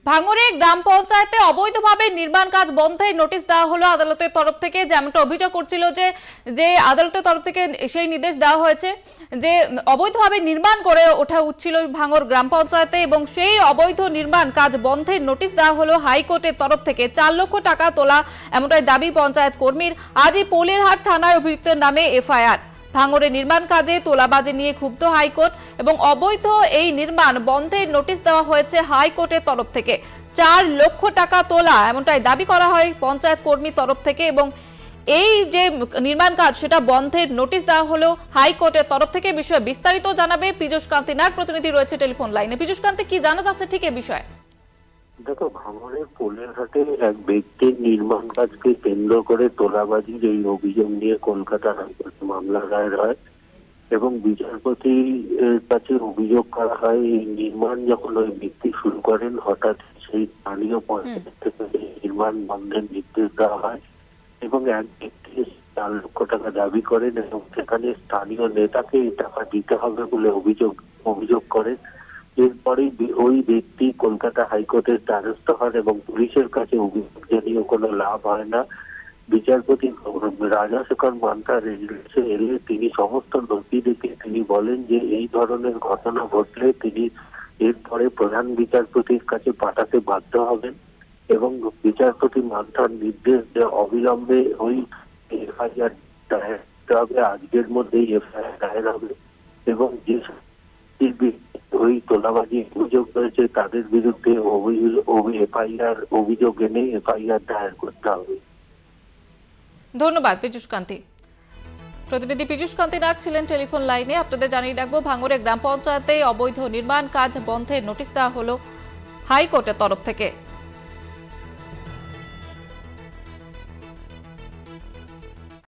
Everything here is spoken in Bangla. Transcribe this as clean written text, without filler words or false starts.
ভাঙড়ে গ্রাম পঞ্চায়েতে অবৈধভাবে নির্মাণ কাজ বন্ধের নোটিশ দেওয়া হলো আদালতের তরফ থেকে। যেমনটা অভিযোগ করছিল যে আদালতের তরফ থেকে সেই নির্দেশ দেওয়া হয়েছে যে অবৈধভাবে নির্মাণ করে ওঠা উঠছিল ভাঙড় গ্রাম পঞ্চায়েতে, এবং সেই অবৈধ নির্মাণ কাজ বন্ধের নোটিশ দেওয়া হলো হাইকোর্টের তরফ থেকে। 4 লক্ষ টাকা তোলা এমনটাই দাবি পঞ্চায়েত কর্মীর। আজই পোলেরহাট থানায় অভিযুক্তের নামে এফআইআর। ভাঙড়ে নির্মাণ কাজে তোলাবাজি নিয়ে ক্ষুব্ধ হাইকোর্ট এবং অবৈধ এই নির্মাণ বন্ধের নোটিশ দেওয়া হয়েছে হাইকোর্টের তরফ থেকে। 4 লক্ষ টাকা তোলা এমনটাই দাবি করা হয় পঞ্চায়েত কর্মীর তরফ থেকে, এবং এই যে নির্মাণ কাজ সেটা বন্ধের নোটিশ দেওয়া হলো হাইকোর্টের তরফ থেকে। বিষয়ে বিস্তারিত জানাবে পীযূষ কান্তি নাগ, প্রতিনিধি রয়েছে টেলিফোন লাইনে। পীযূষ কান্তি, কি জানা যাচ্ছে ঠিক এই বিষয়ে? দেখো, ভাঙড়ের পোলেরহাটে এক ব্যক্তির নির্মাণ কাজকে কেন্দ্র করে তোলাবাজির এই অভিযোগ নিয়ে কলকাতা হাইকোর্টে মামলা দায়ের হয় এবং বিচারপতির কাছে অভিযোগ করা হয় এই নির্মাণ যখন ওই ব্যক্তি শুরু করেন হঠাৎ সেই স্থানীয় পঞ্চায়েত থেকে নির্মাণ বন্ধের নির্দেশ দেওয়া হয় এবং এক ব্যক্তি 4 লক্ষ টাকা দাবি করেন এবং সেখানে স্থানীয় নেতাকে এই টাকা দিতে হবে বলে অভিযোগ করেন। এরপরেই ওই ব্যক্তি কলকাতা হাইকোর্টের দ্বারস্থ হন এবং পুলিশের কাছে অভিযোগ জানিয়ে কোনো লাভ হয় না। বিচারপতি রাজাশেখর মান্তা রেজিডেন্সে এলে তিনি সমস্ত নথি দেখে তিনি বলেন যে এই ধরনের ঘটনা ঘটলে তিনি এরপরে প্রধান বিচারপতির কাছে পাঠাতে বাধ্য হবেন এবং বিচারপতি মান্তার নির্দেশ যে অবিলম্বে ওই এফআইআর দায়ের হবে, আজকের মধ্যেই এফআইআর দায়ের হবে এবং যে ওই তোলাবাজি অভিযোগ রয়েছে তাদের বিরুদ্ধে অভিযোগ এনে এফআইআর দায়ের করতে হবে। ধন্যবাদ পীযূষ কান্তি। প্রতিনিধি পীযূষ কান্তি নাগ ছিলেন টেলিফোন লাইনে। আপনাদের জানিয়ে রাখবো, ভাঙড়ে গ্রাম পঞ্চায়েতে অবৈধ নির্মাণ কাজ বন্ধের নোটিশ দেওয়া হলো হাইকোর্টের তরফ থেকে।